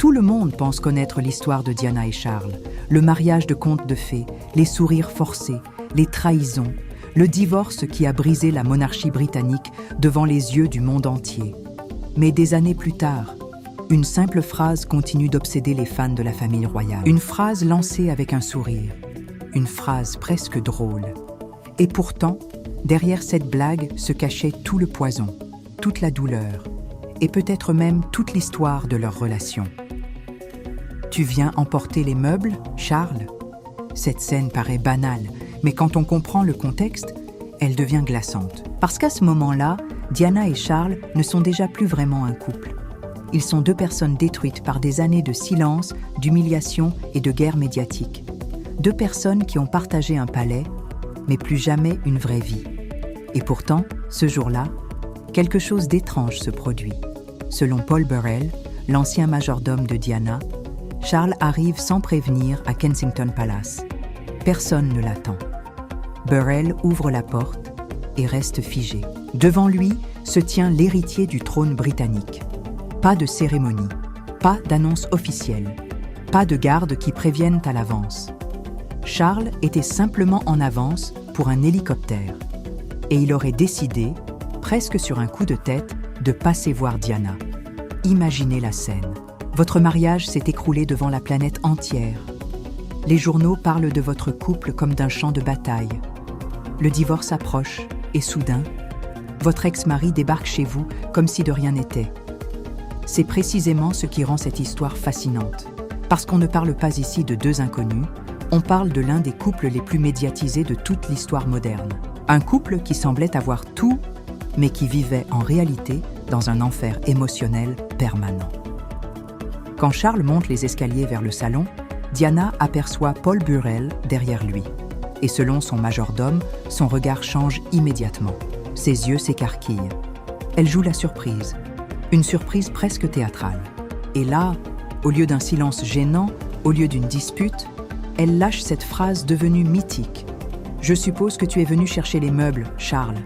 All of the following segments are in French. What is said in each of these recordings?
Tout le monde pense connaître l'histoire de Diana et Charles, le mariage de contes de fées, les sourires forcés, les trahisons, le divorce qui a brisé la monarchie britannique devant les yeux du monde entier. Mais des années plus tard, une simple phrase continue d'obséder les fans de la famille royale. Une phrase lancée avec un sourire, une phrase presque drôle. Et pourtant, derrière cette blague se cachait tout le poison, toute la douleur, et peut-être même toute l'histoire de leur relation. « Tu viens emporter les meubles, Charles ?» Cette scène paraît banale, mais quand on comprend le contexte, elle devient glaçante. Parce qu'à ce moment-là, Diana et Charles ne sont déjà plus vraiment un couple. Ils sont deux personnes détruites par des années de silence, d'humiliation et de guerre médiatique. Deux personnes qui ont partagé un palais, mais plus jamais une vraie vie. Et pourtant, ce jour-là, quelque chose d'étrange se produit. Selon Paul Burrell, l'ancien majordome de Diana, Charles arrive sans prévenir à Kensington Palace. Personne ne l'attend. Burrell ouvre la porte et reste figé. Devant lui se tient l'héritier du trône britannique. Pas de cérémonie, pas d'annonce officielle, pas de gardes qui préviennent à l'avance. Charles était simplement en avance pour un hélicoptère. Et il aurait décidé, presque sur un coup de tête, de passer voir Diana. Imaginez la scène. Votre mariage s'est écroulé devant la planète entière. Les journaux parlent de votre couple comme d'un champ de bataille. Le divorce approche et soudain, votre ex-mari débarque chez vous comme si de rien n'était. C'est précisément ce qui rend cette histoire fascinante. Parce qu'on ne parle pas ici de deux inconnus, on parle de l'un des couples les plus médiatisés de toute l'histoire moderne. Un couple qui semblait avoir tout, mais qui vivait en réalité dans un enfer émotionnel permanent. Quand Charles monte les escaliers vers le salon, Diana aperçoit Paul Burrell derrière lui. Et selon son majordome, son regard change immédiatement. Ses yeux s'écarquillent. Elle joue la surprise. Une surprise presque théâtrale. Et là, au lieu d'un silence gênant, au lieu d'une dispute, elle lâche cette phrase devenue mythique. « Je suppose que tu es venu chercher les meubles, Charles. »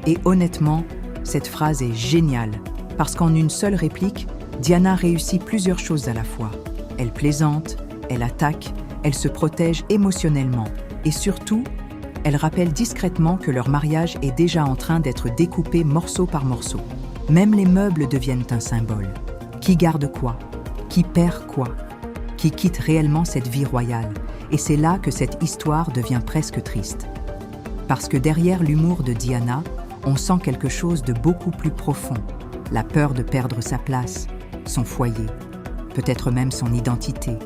Et honnêtement, cette phrase est géniale, parce qu'en une seule réplique, Diana réussit plusieurs choses à la fois. Elle plaisante, elle attaque, elle se protège émotionnellement et surtout, elle rappelle discrètement que leur mariage est déjà en train d'être découpé morceau par morceau. Même les meubles deviennent un symbole. Qui garde quoi? Qui perd quoi? Qui quitte réellement cette vie royale? Et c'est là que cette histoire devient presque triste. Parce que derrière l'humour de Diana, on sent quelque chose de beaucoup plus profond. La peur de perdre sa place, son foyer, peut-être même son identité.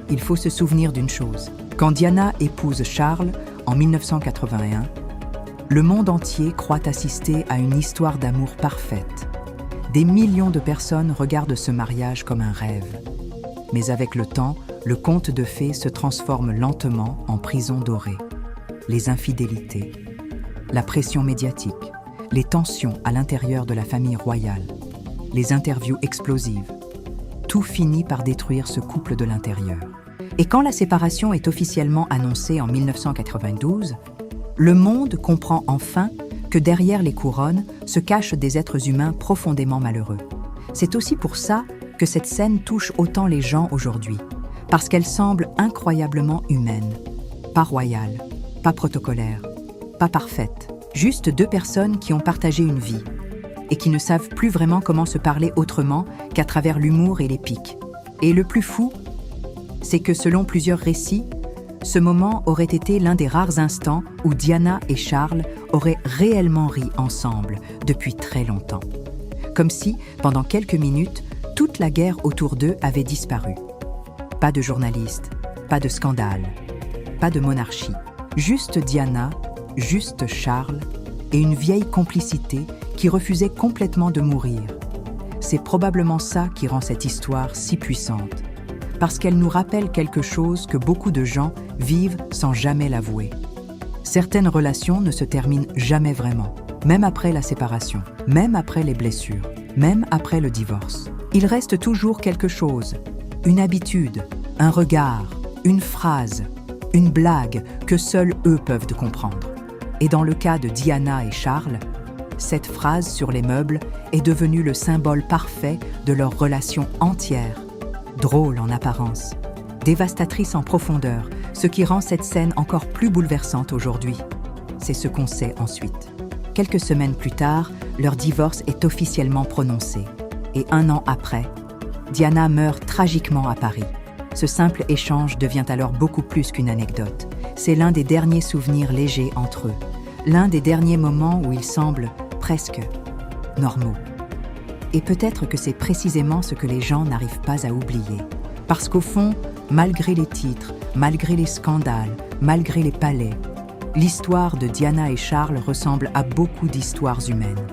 Il faut se souvenir d'une chose. Quand Diana épouse Charles en 1981, le monde entier croit assister à une histoire d'amour parfaite. Des millions de personnes regardent ce mariage comme un rêve. Mais avec le temps, le conte de fées se transforme lentement en prison dorée. Les infidélités, la pression médiatique, les tensions à l'intérieur de la famille royale, les interviews explosives, tout finit par détruire ce couple de l'intérieur. Et quand la séparation est officiellement annoncée en 1992, le monde comprend enfin que derrière les couronnes se cachent des êtres humains profondément malheureux. C'est aussi pour ça que cette scène touche autant les gens aujourd'hui, parce qu'elle semble incroyablement humaine, pas royale, pas protocolaire, pas parfaite, juste deux personnes qui ont partagé une vie et qui ne savent plus vraiment comment se parler autrement qu'à travers l'humour et les piques. Et le plus fou, c'est que selon plusieurs récits, ce moment aurait été l'un des rares instants où Diana et Charles auraient réellement ri ensemble depuis très longtemps. Comme si, pendant quelques minutes, toute la guerre autour d'eux avait disparu. Pas de journalistes, pas de scandale, pas de monarchie. Juste Diana, juste Charles et une vieille complicité qui refusait complètement de mourir. C'est probablement ça qui rend cette histoire si puissante, parce qu'elle nous rappelle quelque chose que beaucoup de gens vivent sans jamais l'avouer. Certaines relations ne se terminent jamais vraiment, même après la séparation, même après les blessures, même après le divorce. Il reste toujours quelque chose, une habitude, un regard, une phrase, une blague que seuls eux peuvent comprendre. Et dans le cas de Diana et Charles, cette phrase sur les meubles est devenue le symbole parfait de leur relation entière. drôle en apparence, dévastatrice en profondeur, ce qui rend cette scène encore plus bouleversante aujourd'hui. C'est ce qu'on sait ensuite. Quelques semaines plus tard, leur divorce est officiellement prononcé. Et 1 an après, Diana meurt tragiquement à Paris. Ce simple échange devient alors beaucoup plus qu'une anecdote. C'est l'un des derniers souvenirs légers entre eux. L'un des derniers moments où ils semblent presque normaux. Et peut-être que c'est précisément ce que les gens n'arrivent pas à oublier. Parce qu'au fond, malgré les titres, malgré les scandales, malgré les palais, l'histoire de Diana et Charles ressemble à beaucoup d'histoires humaines.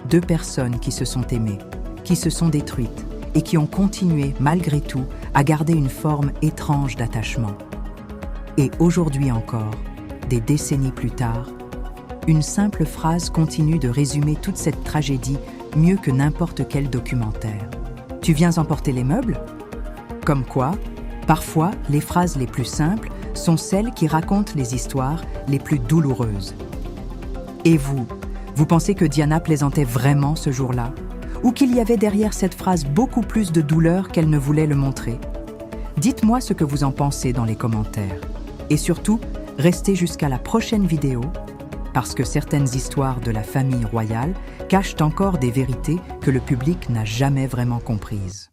2 personnes qui se sont aimées, qui se sont détruites et qui ont continué, malgré tout, à garder une forme étrange d'attachement. Et aujourd'hui encore, des décennies plus tard, une simple phrase continue de résumer toute cette tragédie mieux que n'importe quel documentaire. « Tu viens emporter les meubles ?» Comme quoi, parfois, les phrases les plus simples sont celles qui racontent les histoires les plus douloureuses. Et vous pensez que Diana plaisantait vraiment ce jour-là? Ou qu'il y avait derrière cette phrase beaucoup plus de douleur qu'elle ne voulait le montrer? Dites-moi ce que vous en pensez dans les commentaires. Et surtout, restez jusqu'à la prochaine vidéo, parce que certaines histoires de la famille royale cachent encore des vérités que le public n'a jamais vraiment comprises.